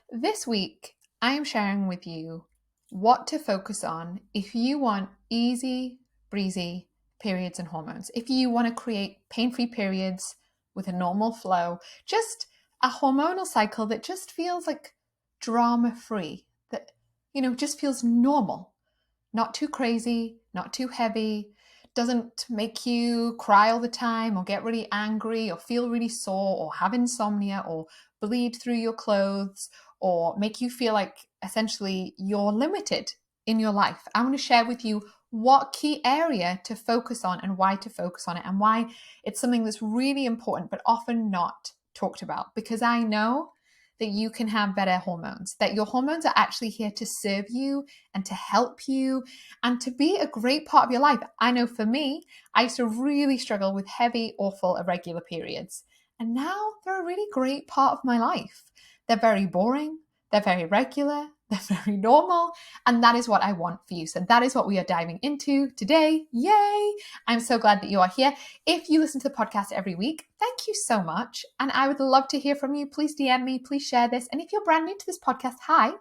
This week, I am sharing with you what to focus on if you want easy, breezy periods and hormones. If you want to create pain-free periods with a normal flow, just a hormonal cycle that just feels like drama-free, that, just feels normal, not too crazy, not too heavy, doesn't make you cry all the time or get really angry or feel really sore or have insomnia or bleed through your clothes or make you feel like essentially you're limited in your life. I want to share with you what key area to focus on and why to focus on it and why it's something that's really important but often not talked about, because I know that you can have better hormones, that your hormones are actually here to serve you and to help you and to be a great part of your life. I know for me, I used to really struggle with heavy, awful, irregular periods. And now they're a really great part of my life. They're very boring, they're very regular, they're very normal, and that is what I want for you. So that is what we are diving into today. Yay! I'm so glad that you are here. If you listen to the podcast every week, thank you so much. And I would love to hear from you. Please DM me, please share this. And if you're brand new to this podcast, hi.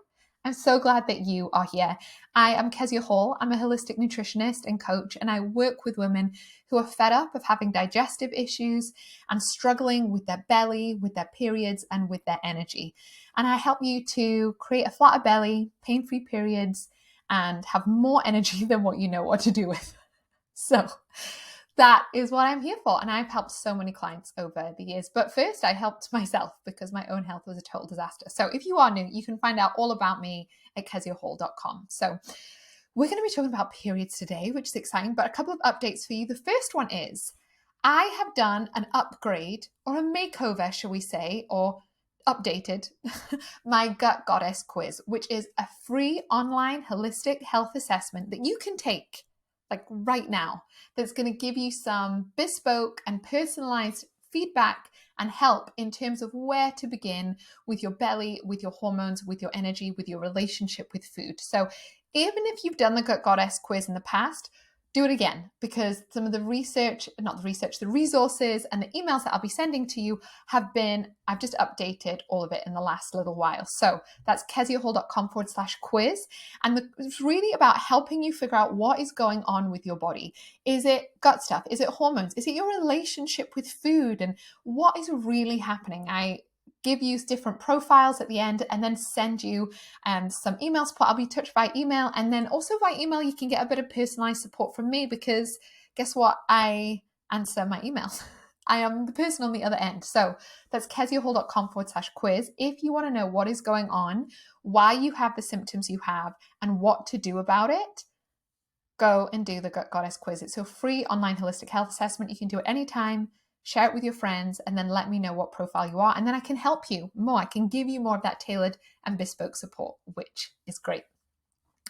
I'm so glad that you are here. I am Kezia Hall. I'm a holistic nutritionist and coach, and I work with women who are fed up of having digestive issues and struggling with their belly, with their periods, and with their energy. And I help you to create a flatter belly, pain-free periods, and have more energy than what you know what to do with. So that is what I'm here for. And I've helped so many clients over the years. But first, I helped myself because my own health was a total disaster. So if you are new, you can find out all about me at keziahall.com. So we're going to be talking about periods today, which is exciting, but a couple of updates for you. The first one is I have done an upgrade or a makeover, shall we say, or updated my Gut Goddess quiz, which is a free online holistic health assessment that you can take like right now, that's going to give you some bespoke and personalized feedback and help in terms of where to begin with your belly, with your hormones, with your energy, with your relationship with food. So even if you've done the Gut Goddess quiz in the past, do it again, because some of the the resources and the emails that I'll be sending to you I've just updated all of it in the last little while. So that's keziahall.com/quiz. And it's really about helping you figure out what is going on with your body. Is it gut stuff? Is it hormones? Is it your relationship with food? And what is really happening? I give you different profiles at the end and then send you some email support. I'll be touched by email, and then also by email you can get a bit of personalized support from me, because guess what? I answer my emails. I am the person on the other end. So that's keziahall.com/quiz. If you want to know what is going on, why you have the symptoms you have, and what to do about it, go and do the Gut Goddess quiz. It's a free online holistic health assessment. You can do it anytime. Share it with your friends, and then let me know what profile you are. And then I can help you more. I can give you more of that tailored and bespoke support, which is great.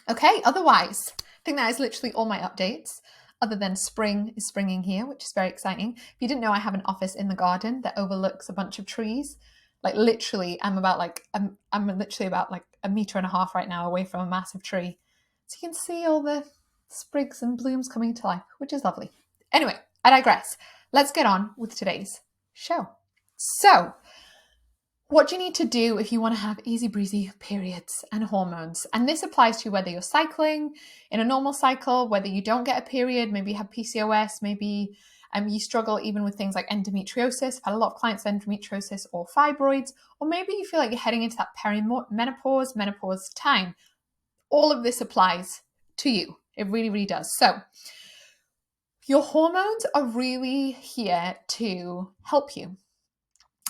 Okay, otherwise, I think that is literally all my updates, other than spring is springing here, which is very exciting. If you didn't know, I have an office in the garden that overlooks a bunch of trees. Like literally, I'm literally about like 1.5 meters right now away from a massive tree. So you can see all the sprigs and blooms coming to life, which is lovely. Anyway, I digress. Let's get on with today's show. So, what do you need to do if you want to have easy breezy periods and hormones? And this applies to whether you're cycling in a normal cycle, whether you don't get a period, maybe you have PCOS, maybe you struggle even with things like endometriosis. I've had a lot of clients with endometriosis or fibroids, or maybe you feel like you're heading into that menopause time. All of this applies to you. It really, really does. So your hormones are really here to help you.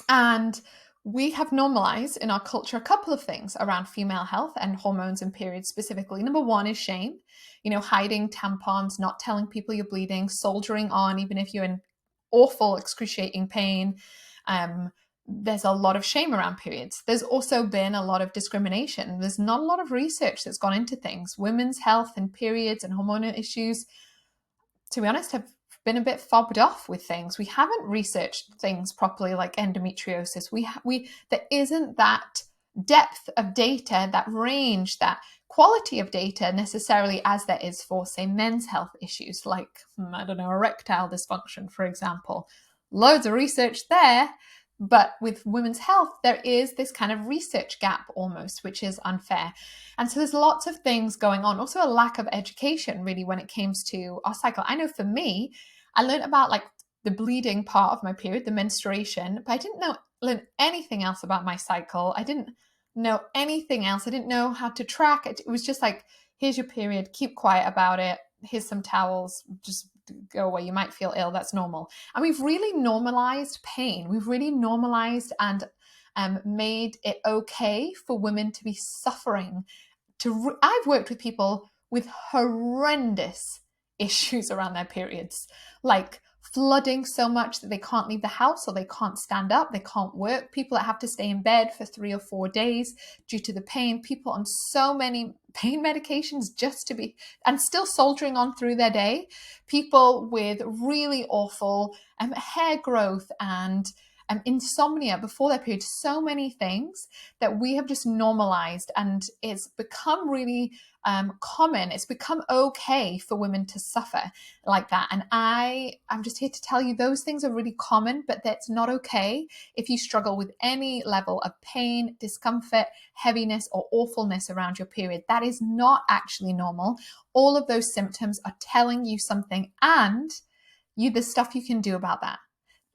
And we have normalized in our culture a couple of things around female health and hormones and periods specifically. Number one is shame, hiding tampons, not telling people you're bleeding, soldiering on, even if you're in awful, excruciating pain. There's a lot of shame around periods. There's also been a lot of discrimination. There's not a lot of research that's gone into things. Women's health and periods and hormonal issues, to be honest, have been a bit fobbed off with things. We haven't researched things properly like endometriosis. There isn't that depth of data, that range, that quality of data necessarily as there is for, say, men's health issues like, erectile dysfunction, for example. Loads of research there, But with women's health, there is this kind of research gap almost, which is unfair. And so there's lots of things going on. Also, a lack of education, really, when it comes to our cycle. I know for me, I learned about like the bleeding part of my period, the menstruation, but I didn't learn anything else about my cycle. I didn't know anything else. I didn't know how to track it. It was just like, here's your period, keep quiet about it. Here's some towels, just go away. You might feel ill. That's normal. And we've really normalized pain. We've really normalized and made it okay for women to be suffering. I've worked with people with horrendous issues around their periods, like flooding so much that they can't leave the house or they can't stand up, they can't work, people that have to stay in bed for 3 or 4 days due to the pain, people on so many pain medications just to be, and still soldiering on through their day, people with really awful hair growth and insomnia before their period, so many things that we have just normalized, and it's become really common. It's become okay for women to suffer like that. And I'm just here to tell you those things are really common, but that's not okay if you struggle with any level of pain, discomfort, heaviness, or awfulness around your period. That is not actually normal. All of those symptoms are telling you something, and there's stuff you can do about that.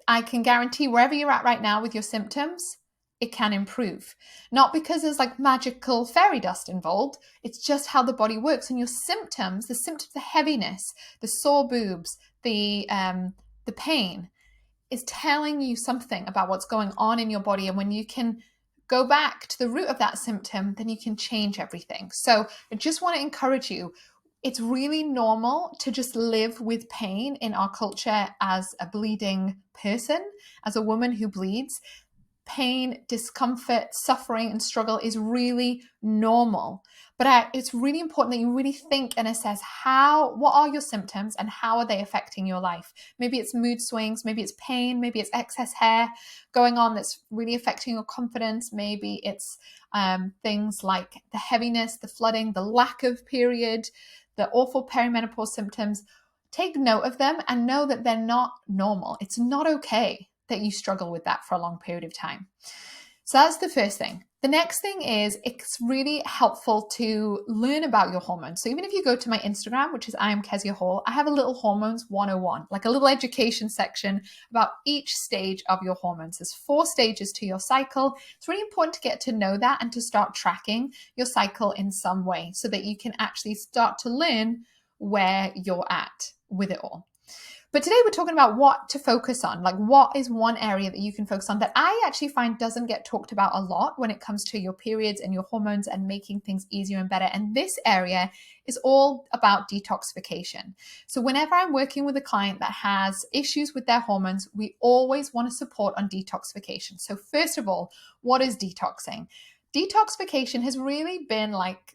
I can guarantee wherever you're at right now with your symptoms, it can improve. Not because there's like magical fairy dust involved, it's just how the body works. And your symptoms, the heaviness, the sore boobs, the pain, is telling you something about what's going on in your body. And when you can go back to the root of that symptom, then you can change everything. So I just want to encourage you. It's really normal to just live with pain in our culture as a bleeding person, as a woman who bleeds. Pain, discomfort, suffering, and struggle is really normal. But it's really important that you really think and assess what are your symptoms and how are they affecting your life? Maybe it's mood swings, maybe it's pain, maybe it's excess hair going on that's really affecting your confidence. Maybe it's things like the heaviness, the flooding, the lack of period, the awful perimenopause symptoms. Take note of them and know that they're not normal. It's not okay that you struggle with that for a long period of time. So that's the first thing. The next thing is it's really helpful to learn about your hormones. So even if you go to my Instagram, which is I am Kezia Hall, I have a little hormones 101, like a little education section about each stage of your hormones. There's 4 stages to your cycle. It's really important to get to know that and to start tracking your cycle in some way so that you can actually start to learn where you're at with it all. But today we're talking about what to focus on, like what is one area that you can focus on that I actually find doesn't get talked about a lot when it comes to your periods and your hormones and making things easier and better. And this area is all about detoxification. So whenever I'm working with a client that has issues with their hormones, we always want to support on detoxification. So first of all, what is detoxing? Detoxification has really been like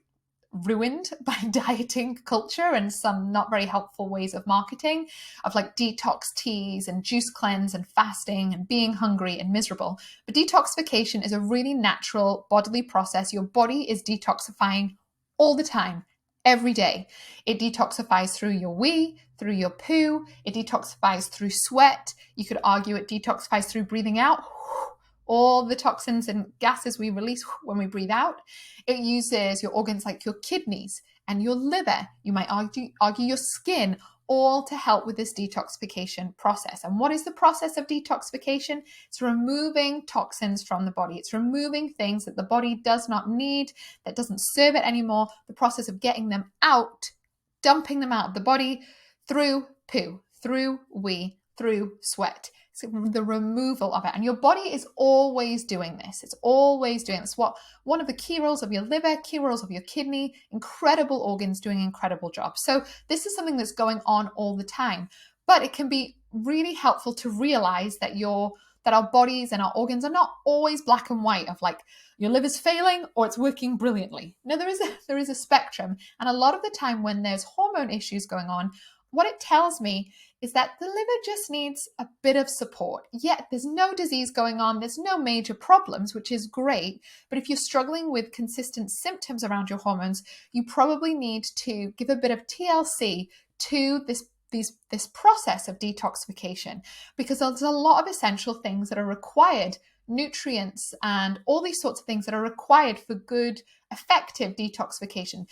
ruined by dieting culture and some not very helpful ways of marketing of like detox teas and juice cleanse and fasting and being hungry and miserable. But detoxification is a really natural bodily process. Your body is detoxifying all the time, every day. It detoxifies through your wee, through your poo. It detoxifies through sweat. You could argue it detoxifies through breathing out. All the toxins and gases we release when we breathe out. It uses your organs like your kidneys and your liver. You might argue your skin, all to help with this detoxification process. And what is the process of detoxification? It's removing toxins from the body. It's removing things that the body does not need, that doesn't serve it anymore. The process of getting them out, dumping them out of the body through poo, through wee, through sweat. The removal of it. And your body is always doing this. It's always doing this. One of the key roles of your liver, key roles of your kidney, incredible organs doing incredible jobs. So this is something that's going on all the time. But it can be really helpful to realize that our bodies and our organs are not always black and white of like your liver's failing or it's working brilliantly. No, there is a spectrum. And a lot of the time when there's hormone issues going on, what it tells me is that the liver just needs a bit of support. Yet there's no disease going on, there's no major problems, which is great. But if you're struggling with consistent symptoms around your hormones, you probably need to give a bit of TLC to this this process of detoxification, because there's a lot of essential things that are required, nutrients and all these sorts of things that are required for good, effective detoxification.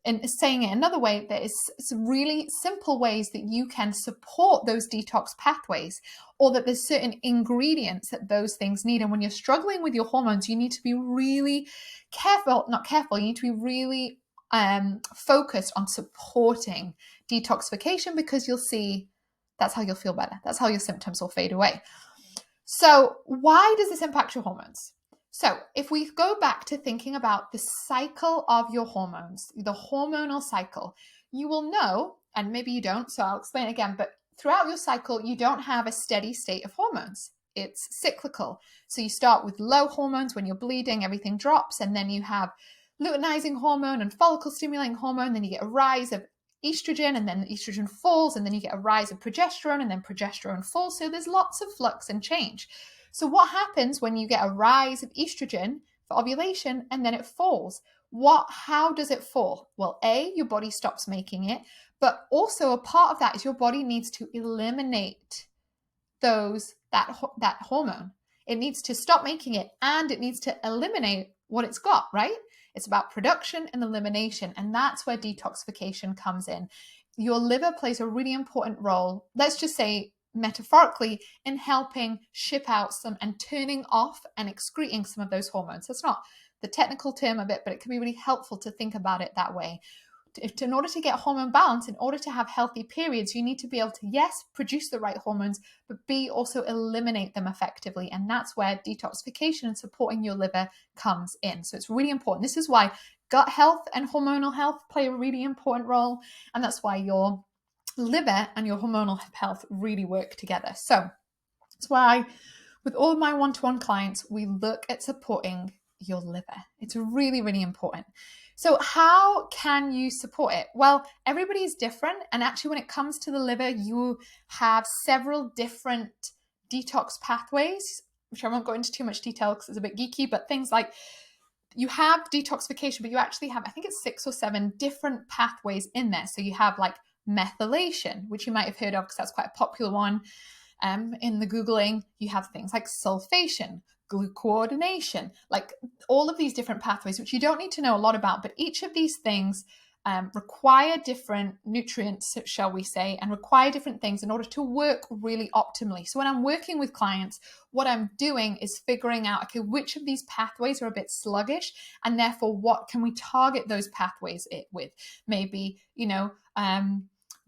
And saying it another way, there is some really simple ways that you can support those detox pathways, or that there's certain ingredients that those things need. And when you're struggling with your hormones, you need to be really careful, not careful, you need to be really focused on supporting detoxification, because you'll see that's how you'll feel better. That's how your symptoms will fade away. So why does this impact your hormones? So if we go back to thinking about the cycle of your hormones, the hormonal cycle, you will know, and maybe you don't, so I'll explain it again, but throughout your cycle, you don't have a steady state of hormones. It's cyclical. So you start with low hormones when you're bleeding, everything drops, and then you have luteinizing hormone and follicle stimulating hormone, then you get a rise of estrogen, and then estrogen falls, and then you get a rise of progesterone, and then progesterone falls. So there's lots of flux and change. So what happens when you get a rise of estrogen for ovulation and then it falls? How does it fall? Well, A, your body stops making it, but also a part of that is your body needs to eliminate that hormone. It needs to stop making it, and it needs to eliminate what it's got, right? It's about production and elimination, and that's where detoxification comes in. Your liver plays a really important role, let's just say metaphorically, in helping ship out some and turning off and excreting some of those hormones. That's not the technical term of it, but it can be really helpful to think about it that way. In order to get hormone balance, in order to have healthy periods, you need to be able to, yes, produce the right hormones, but B, also eliminate them effectively. And that's where detoxification and supporting your liver comes in. So it's really important. This is why gut health and hormonal health play a really important role. And that's why your liver and your hormonal health really work together. So that's why with all of my one-to-one clients, we look at supporting your liver. It's really, really important. So how can you support it? Well, everybody is different. And actually, when it comes to the liver, you have several different detox pathways, which I won't go into too much detail because it's a bit geeky, but things like you have detoxification, but you actually have, I think it's 6 or 7 different pathways in there. So you have like methylation, which you might have heard of because that's quite a popular one in the Googling. You have things like sulfation, glucoordination, like all of these different pathways, which you don't need to know a lot about, but each of these things require different nutrients, shall we say, and require different things in order to work really optimally. So when I'm working with clients, what I'm doing is figuring out, okay, which of these pathways are a bit sluggish, and therefore what can we target those pathways with? Maybe,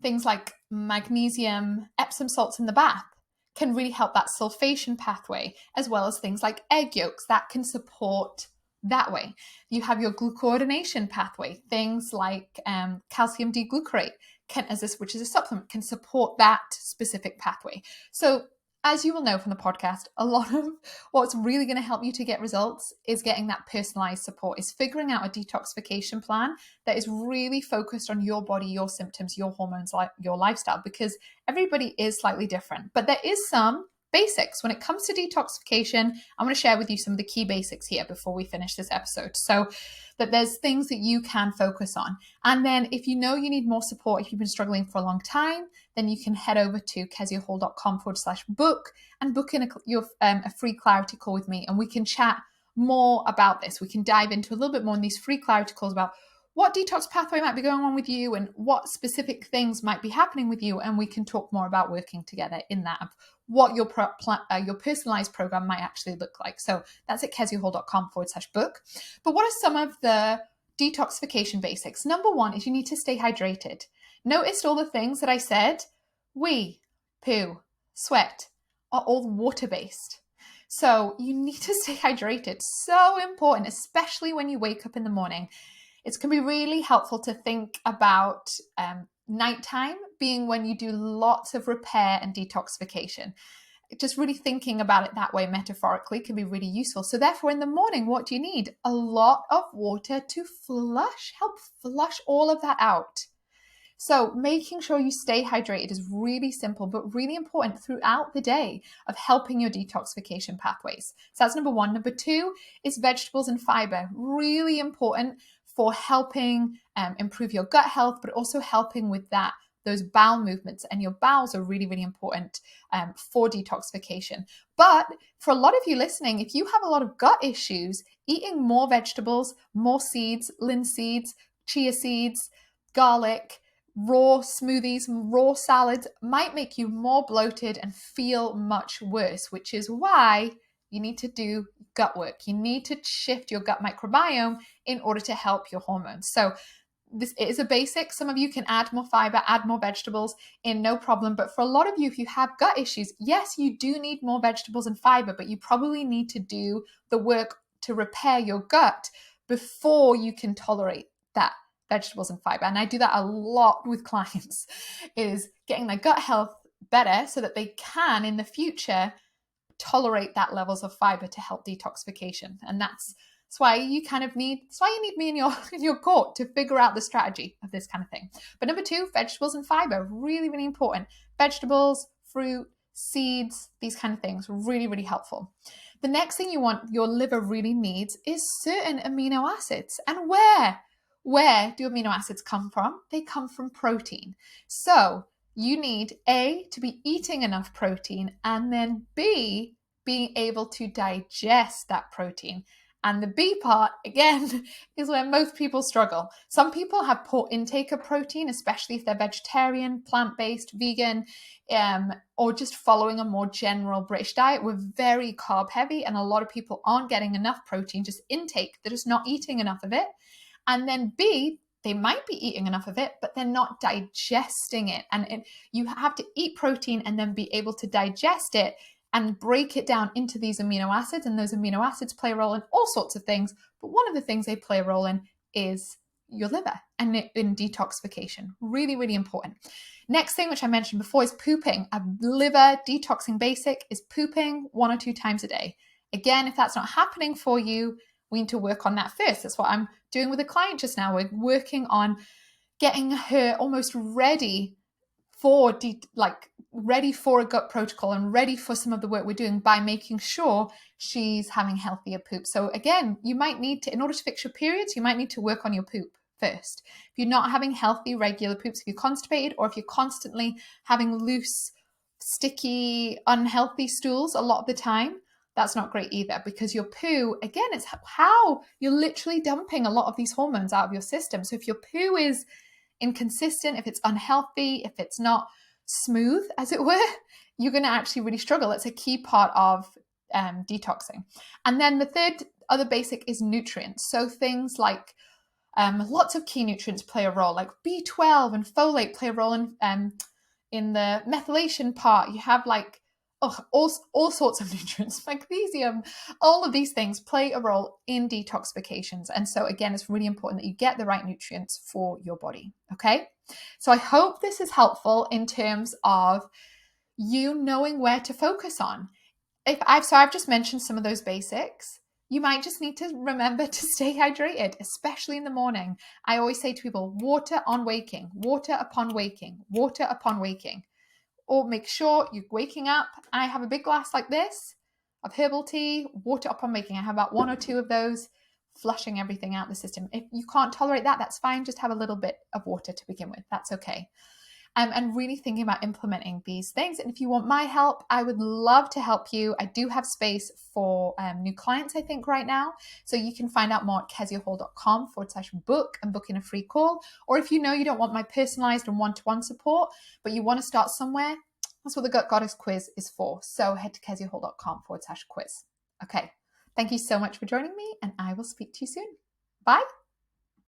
things like magnesium, Epsom salts in the bath can really help that sulfation pathway, as well as things like egg yolks that can support that way. You have your glucoordination pathway, things like calcium D-glucarate, which is a supplement, can support that specific pathway. So as you will know from the podcast, a lot of what's really going to help you to get results is getting that personalized support, is figuring out a detoxification plan that is really focused on your body, your symptoms, your hormones, your lifestyle, because everybody is slightly different. But there is some basics. When it comes to detoxification, I'm going to share with you some of the key basics here before we finish this episode. So that there's things that you can focus on. And then if you know you need more support, if you've been struggling for a long time, then you can head over to keziahall.com/book and book in a free clarity call with me. And we can chat more about this. We can dive into a little bit more in these free clarity calls about what detox pathway might be going on with you and what specific things might be happening with you. And we can talk more about working together in that, of what your personalized program might actually look like. So that's at keziahall.com/book. But what are some of the detoxification basics? Number one is you need to stay hydrated. Noticed all the things that I said? Wee, poo, sweat are all water-based. So you need to stay hydrated. So important, especially when you wake up in the morning. It's going to be really helpful to think about nighttime being when you do lots of repair and detoxification. Just really thinking about it that way metaphorically can be really useful. So therefore in the morning, what do you need? A lot of water to help flush all of that out. So making sure you stay hydrated is really simple, but really important throughout the day of helping your detoxification pathways. So that's number one. Number two is vegetables and fiber. Really important for helping improve your gut health, but also helping with that those bowel movements, and your bowels are really, really important for detoxification. But for a lot of you listening, if you have a lot of gut issues, eating more vegetables, more seeds, linseeds, chia seeds, garlic, raw smoothies, raw salads might make you more bloated and feel much worse, which is why you need to do gut work. You need to shift your gut microbiome in order to help your hormones. So this is a basic. Some of you can add more fiber, add more vegetables in, no problem. But for a lot of you, if you have gut issues, yes, you do need more vegetables and fiber, but you probably need to do the work to repair your gut before you can tolerate that vegetables and fiber. And I do that a lot with clients, is getting their gut health better so that they can in the future tolerate that levels of fiber to help detoxification. And that's why you kind of need, that's why you need me in your court to figure out the strategy of this kind of thing. But number 2, vegetables and fiber, really, really important. Vegetables, fruit, seeds, these kind of things, really, really helpful. The next thing you want, your liver really needs, is certain amino acids. And where do amino acids come from? They come from protein. So you need A, to be eating enough protein, and then B, being able to digest that protein. And the B part, again, is where most people struggle. Some people have poor intake of protein, especially if they're vegetarian, plant-based, vegan, or just following a more general British diet. We're very carb heavy, and a lot of people aren't getting enough protein, just intake. They're just not eating enough of it. And then B, they might be eating enough of it, but they're not digesting it. And you have to eat protein and then be able to digest it and break it down into these amino acids. And those amino acids play a role in all sorts of things. But one of the things they play a role in is your liver and in detoxification. Really, really important. Next thing, which I mentioned before, is pooping. A liver detoxing basic is pooping 1 or 2 times a day. Again, if that's not happening for you, we need to work on that first. That's what I'm doing with a client just now. We're working on getting her almost ready for ready for a gut protocol and ready for some of the work we're doing by making sure she's having healthier poop. So again, you might need to, in order to fix your periods, you might need to work on your poop first. If you're not having healthy, regular poops, if you're constipated, or if you're constantly having loose, sticky, unhealthy stools a lot of the time, that's not great either, because your poo, again, it's how you're literally dumping a lot of these hormones out of your system. So if your poo is inconsistent, if it's unhealthy, if it's not smooth, as it were, you're going to actually really struggle. It's a key part of detoxing. And then the third other basic is nutrients. So things like lots of key nutrients play a role, like B12 and folate play a role in the methylation part. You have like all sorts of nutrients, magnesium, all of these things play a role in detoxifications. And so again, it's really important that you get the right nutrients for your body. Okay. So I hope this is helpful in terms of you knowing where to focus on. I've just mentioned some of those basics. You might just need to remember to stay hydrated, especially in the morning. I always say to people, water on waking, water upon waking, water upon waking. Or make sure you're waking up. I have a big glass like this of herbal tea, water upon waking. I have about 1 or 2 of those, flushing everything out the system. If you can't tolerate that, that's fine. Just have a little bit of water to begin with. That's okay. And really thinking about implementing these things. And if you want my help, I would love to help you. I do have space for new clients, I think, right now. So you can find out more at keziahall.com/book and book in a free call. Or if you know you don't want my personalized and one-to-one support, but you want to start somewhere, that's what the Gut Goddess quiz is for. So head to keziahall.com/quiz. Okay. Thank you so much for joining me, and I will speak to you soon. Bye.